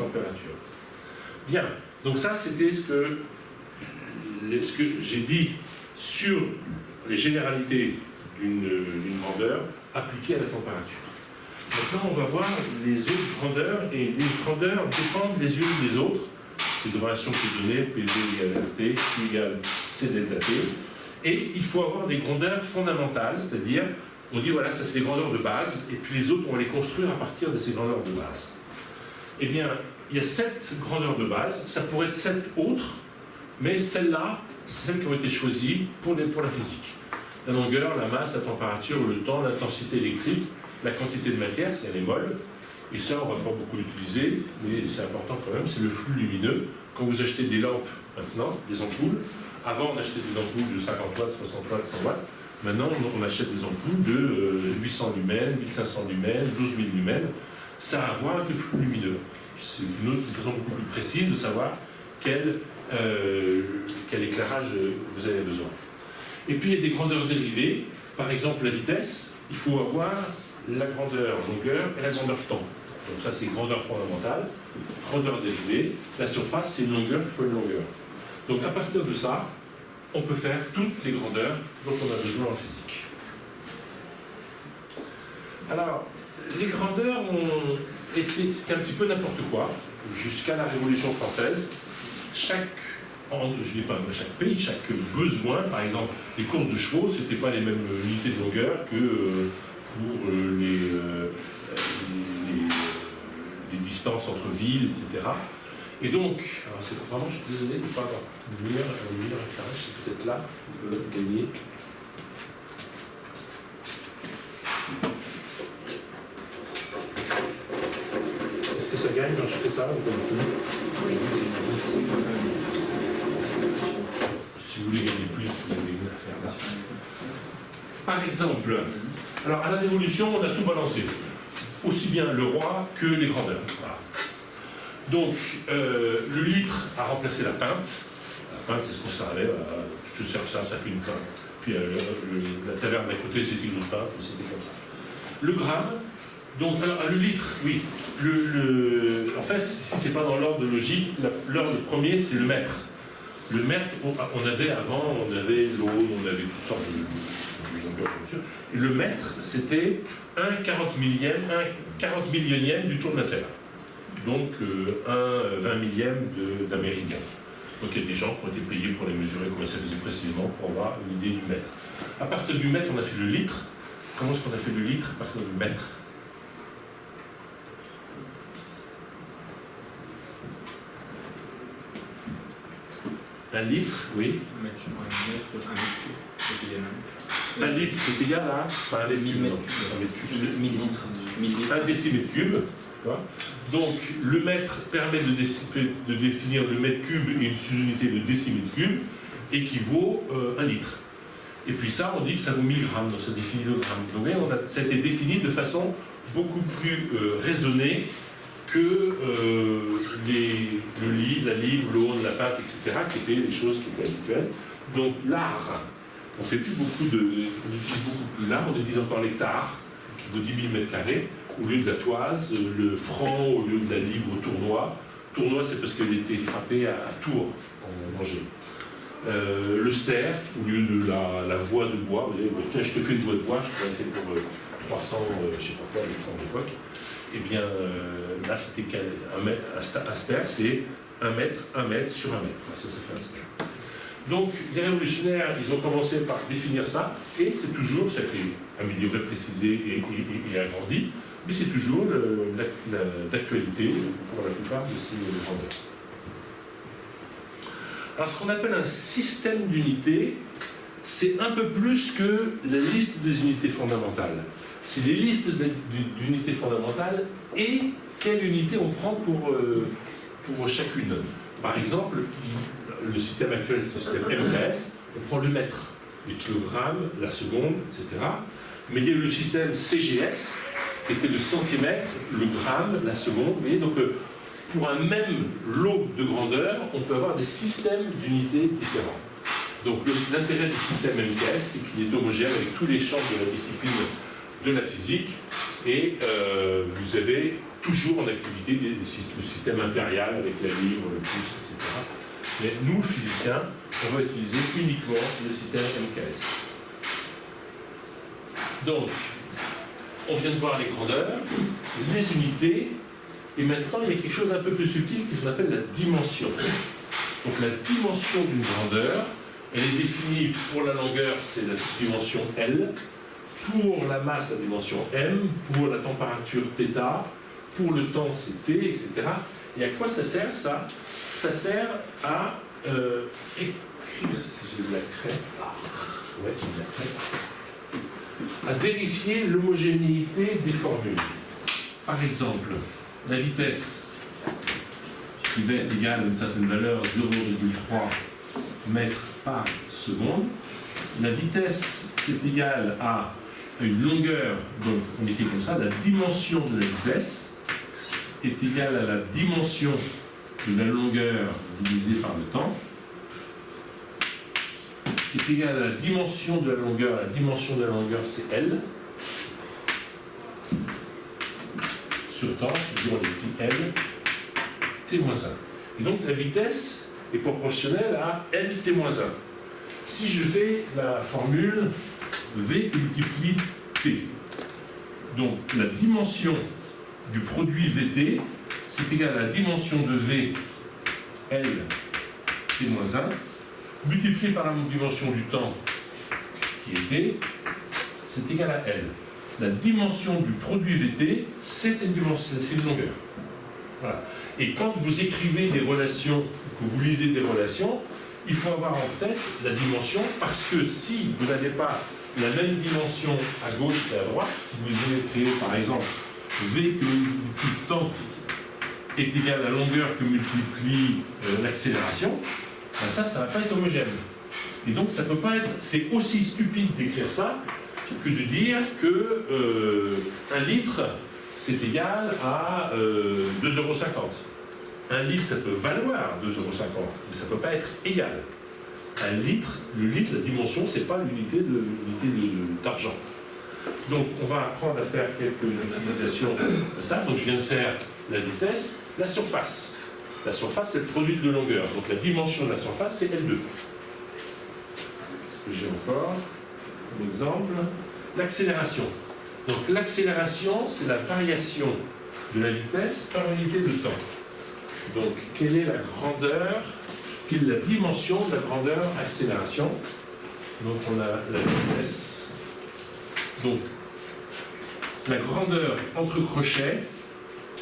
température. Bien, donc ça c'était ce que j'ai dit sur les généralités d'une grandeur appliquée à la température. Maintenant, on va voir les autres grandeurs, et les grandeurs dépendent les unes des autres. C'est une relation qui est donnée, PV égale RT, Q égale C delta T. Et il faut avoir des grandeurs fondamentales, c'est-à-dire, on dit voilà, ça c'est les grandeurs de base, et puis les autres, on va les construire à partir de ces grandeurs de base. Eh bien, il y a 7 grandeurs de base, ça pourrait être 7 autres, mais celles-là, c'est celles qui ont été choisies pour la physique. La longueur, la masse, la température, le temps, l'intensité électrique, la quantité de matière, c'est les moles. Et ça, on ne va pas beaucoup l'utiliser, mais c'est important quand même, c'est le flux lumineux. Quand vous achetez des lampes maintenant, des ampoules, avant on achetait des ampoules de 50 watts, 60 watts, 100 watts. Maintenant, on achète des ampoules de 800 lumens, 1500 lumens, 12 000 lumens. Ça a à voir avec le flux lumineux. C'est une autre façon beaucoup plus précise de savoir quel éclairage vous avez besoin. Et puis, il y a des grandeurs dérivées. Par exemple, la vitesse, il faut avoir la grandeur longueur et la grandeur temps. Donc ça, c'est grandeur fondamentale, grandeur dérivée. La surface, c'est une longueur fois une longueur. Donc à partir de ça, on peut faire toutes les grandeurs dont on a besoin en physique. Alors, les grandeurs ont été, c'était un petit peu n'importe quoi, jusqu'à la Révolution française. Je dis pas chaque pays, chaque besoin, par exemple, les courses de chevaux, c'était pas les mêmes unités de longueur que pour les distances entre villes, etc. Et donc, c'est vraiment, je suis désolé de ne pas avoir une meilleure éclairage, c'est peut-être là qu'on peut gagner. Est-ce que ça gagne quand je fais ça ou pas? Oui. Si vous voulez gagner plus, vous avez une affaire là. Par exemple, alors à la Révolution, on a tout balancé, aussi bien le roi que les grandeurs. Voilà. Donc, le litre a remplacé la pinte. La pinte, c'est ce qu'on servait. Je te sers ça, ça fait une pinte. Puis la taverne d'à côté, c'était une autre pinte, c'était comme ça. Le gramme, donc alors, le litre, oui. En fait, si c'est pas dans l'ordre logique, l'ordre premier, c'est le mètre. Le mètre, on avait avant, on avait l'eau, on avait toutes sortes de longueurs, bien sûr. Et le mètre, c'était 1/40 millionième du tour de la Terre. Donc 1/20 millième d'américain. Donc il y a des gens qui ont été payés pour les mesurer comme ça faisait précisément pour avoir une idée du mètre. À partir du mètre, on a fait le litre. Comment est-ce qu'on a fait le litre à partir du mètre? Un litre, oui. Un litre, c'est égal à un décimètre cube. Donc, le mètre permet de définir le mètre cube et une sous-unité de décimètre cube équivaut à 1 litre. Et puis ça, on dit que ça vaut 1000 grammes, donc ça définit le gramme. Donc, ça a été défini de façon beaucoup plus raisonnée que le litre, la livre, l'aune, la pâte, etc., qui étaient des choses qui étaient habituelles. Donc, l'art, on ne fait plus on utilise beaucoup plus l'art, on utilise encore l'hectare, qui vaut 10 000 m², au lieu de la toise, le franc au lieu de la livre au tournois. Tournois, c'est parce qu'elle était frappée à Tours, en Angers. Le ster, au lieu de la voie de bois, vous voyez, tiens, je te fais une voie de bois, je te l'ai fait pour 300, je ne sais pas quoi, les francs d'époque. Eh bien, là, c'était un ster, c'est 1 mètre sur 1 mètre. Ça fait un ster. Donc, les révolutionnaires, ils ont commencé par définir ça, et c'est toujours, ça a été amélioré, précisé et agrandi, mais c'est toujours d'actualité pour la plupart de ces grandeurs. Alors, ce qu'on appelle un système d'unités, c'est un peu plus que la liste des unités fondamentales. C'est les listes d'unités fondamentales et quelle unité on prend pour chacune. Par exemple, le système actuel, c'est le système MKS, on prend le mètre, les kilogrammes, la seconde, etc. Mais il y a le système CGS, qui était le centimètre, le gramme, la seconde. Vous voyez, donc pour un même lot de grandeur, on peut avoir des systèmes d'unités différents. Donc l'intérêt du système MKS, c'est qu'il est homogène avec tous les champs de la discipline de la physique, et vous avez toujours en activité le système impérial avec la livre, le pouce, etc. Mais nous, physiciens, on va utiliser uniquement le système MKS. Donc, on vient de voir les grandeurs, les unités, et maintenant il y a quelque chose d'un peu plus subtil qui s'appelle la dimension. Donc la dimension d'une grandeur, elle est définie pour la longueur, c'est la dimension L, pour la masse, la dimension M, pour la température θ, pour le temps c'est T, etc. Et à quoi ça sert ça? Ça sert à écrire, si j'ai de la craie, ouais, j'ai de la craie, à vérifier l'homogénéité des formules. Par exemple, la vitesse qui va être égale à une certaine valeur, 0,3 mètres par seconde. La vitesse, c'est égal à une longueur, donc on écrit comme ça, la dimension de la vitesse est égale à la dimension de la longueur divisée par le temps, qui est égale à la dimension de la longueur. La dimension de la longueur, c'est L. Sur temps, c'est-à-dire on écrit L, T-1. Et donc la vitesse est proportionnelle à L, T-1. Si je fais la formule V qui multiplie T, donc la dimension du produit VT, c'est égal à la dimension de V, L, T-1, multiplié par la dimension du temps, qui est T, c'est égal à L. La dimension du produit VT, c'est une dimension, c'est une longueur. Voilà. Et quand vous écrivez des relations, que vous lisez des relations, il faut avoir en tête la dimension, parce que si vous n'avez pas la même dimension à gauche et à droite, si vous voulez créer par exemple V que multiplie le temps est égal à la longueur que multiplie l'accélération, ben ça ne va pas être homogène. Et donc ça peut pas être, c'est aussi stupide d'écrire ça que de dire que 1 litre c'est égal à 2,50 €. 1 litre, ça peut valoir 2,50 €, mais ça ne peut pas être égal. 1 litre, le litre, la dimension, ce n'est pas l'unité d'argent. Donc, on va apprendre à faire quelques utilisations de ça. Donc, je viens de faire la vitesse, la surface. La surface, c'est le produit de longueur. Donc, la dimension de la surface, c'est L2. Qu'est-ce que j'ai encore comme exemple? L'accélération. Donc, l'accélération, c'est la variation de la vitesse par unité de temps. Donc, quelle est la grandeur, quelle est la dimension de la grandeur accélération? Donc, on a la vitesse. Donc, la grandeur entre crochets,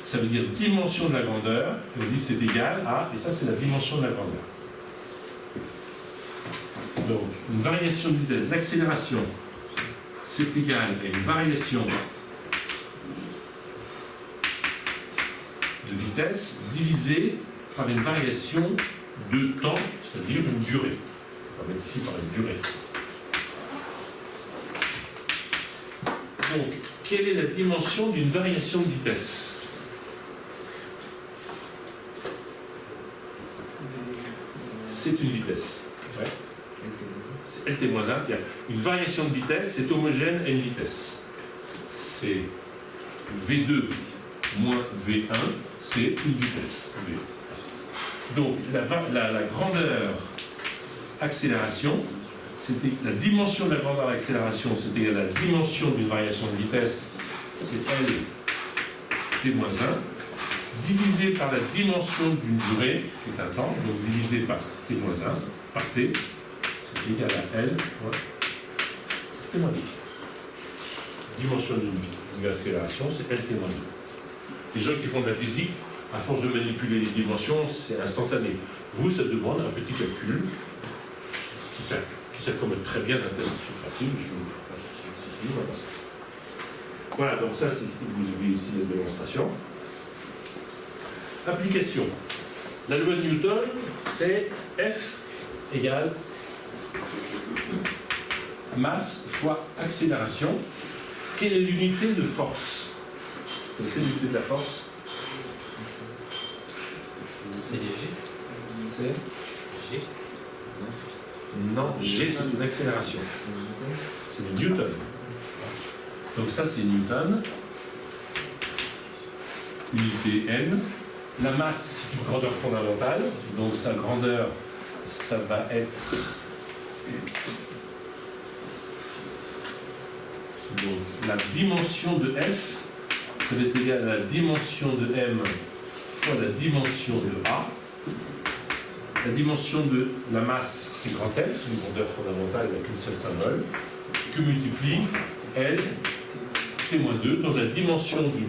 ça veut dire dimension de la grandeur. On dit c'est égal à, et ça c'est la dimension de la grandeur. Donc, une variation de vitesse, l'accélération, c'est égal à une variation de vitesse divisée par une variation de temps, c'est-à-dire une durée. On va mettre ici par une durée. Donc, quelle est la dimension d'une variation de vitesse? C'est une vitesse. Ouais. C'est LT-1, c'est-à-dire une variation de vitesse, c'est homogène à une vitesse. C'est V2 moins V1, c'est une vitesse. V. Donc, la grandeur accélération, c'était la dimension de la grandeur d'accélération, c'est égal à la dimension d'une variation de vitesse, c'est L T-1, divisé par la dimension d'une durée, qui est un temps, donc divisé par T-1, par T, c'est égal à L, T-2. Dimension d'une accélération, c'est L T-2. Les gens qui font de la physique, à force de manipuler les dimensions, c'est instantané. Vous, ça demande un petit calcul qui s'accommode très bien d'un test subtractif. Voilà, donc ça, c'est ce que vous avez ici la démonstration. Application. La loi de Newton, c'est F égale masse fois accélération. Quelle est l'unité de force? Vous connaissez l'unité de la force? C'est G. C'est G. Non, G c'est une accélération. C'est le Newton. Donc ça c'est Newton. unité n. La masse, c'est une grandeur fondamentale, donc sa grandeur, ça va être donc, la dimension de f, ça va être égal à la dimension de m fois la dimension de a. La dimension de la masse, c'est grand M, c'est une grandeur fondamentale avec une seule symbole, que multiplie L T-2, donc la dimension du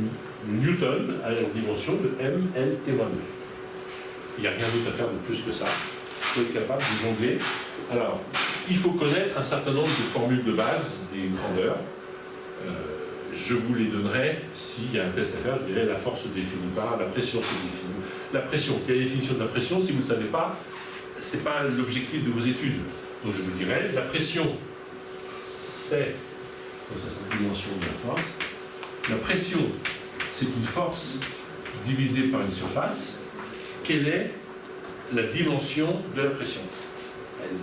Newton à la dimension de M, L, T-2. Il n'y a rien d'autre à faire de plus que ça. Il faut être capable de jongler. Alors, il faut connaître un certain nombre de formules de base des grandeurs. Je vous les donnerai s'il y a un test à faire. Je dirais la force se définit par, la pression se définit. La pression, quelle est la définition de la pression? Si vous ne le savez pas, ce n'est pas l'objectif de vos études. Donc je vous dirais, la pression, c'est, donc ça c'est la dimension de la force. La pression, c'est une force divisée par une surface. Quelle est la dimension de la pression? Allez-y.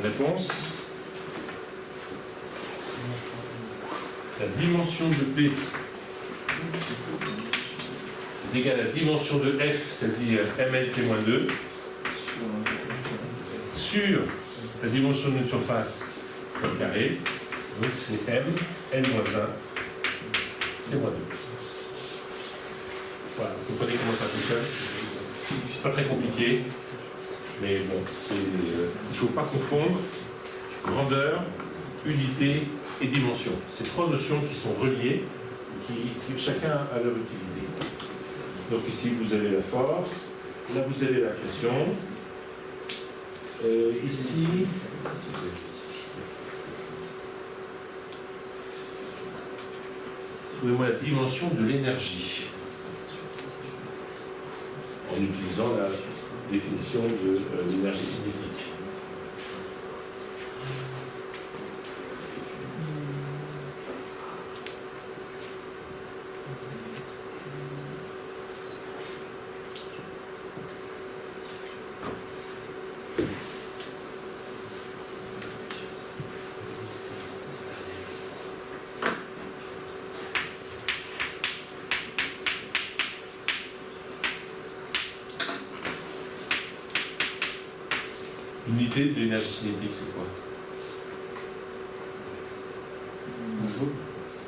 Réponse. La dimension de P est égale à la dimension de F, c'est-à-dire MLT-2, sur la dimension d'une surface au carré, donc c'est M, L-1, T-2. Voilà, vous comprenez comment ça fonctionne. C'est pas très compliqué. Mais bon, il ne faut pas confondre grandeur, unité et dimension. Ces trois notions qui sont reliées, qui chacun a leur utilité. Donc ici, vous avez la force, là, vous avez la pression. Ici, trouvez-moi la dimension de l'énergie, en utilisant la définition de l'énergie cinétique. L'unité de l'énergie cinétique, c'est quoi?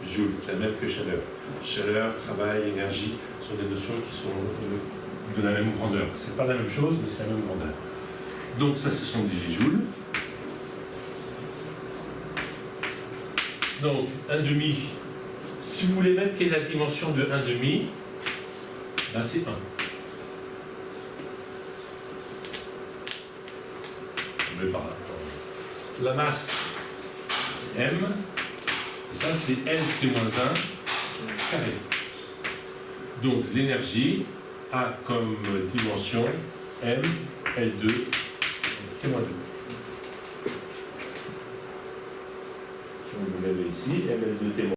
Joule, c'est la même que chaleur. Chaleur, travail, énergie sont des notions qui sont de la même grandeur. C'est pas la même chose, mais c'est la même grandeur. Donc ça, ce sont des gigajoules. Donc, 1,5, si vous voulez mettre quelle est la dimension de 1,5, ben c'est 1. Par là. La masse, c'est M, et ça, c'est LT-1 carré. Donc, l'énergie a comme dimension M, L2, T-2. Si vous l'avez ici, M, L2, T-2.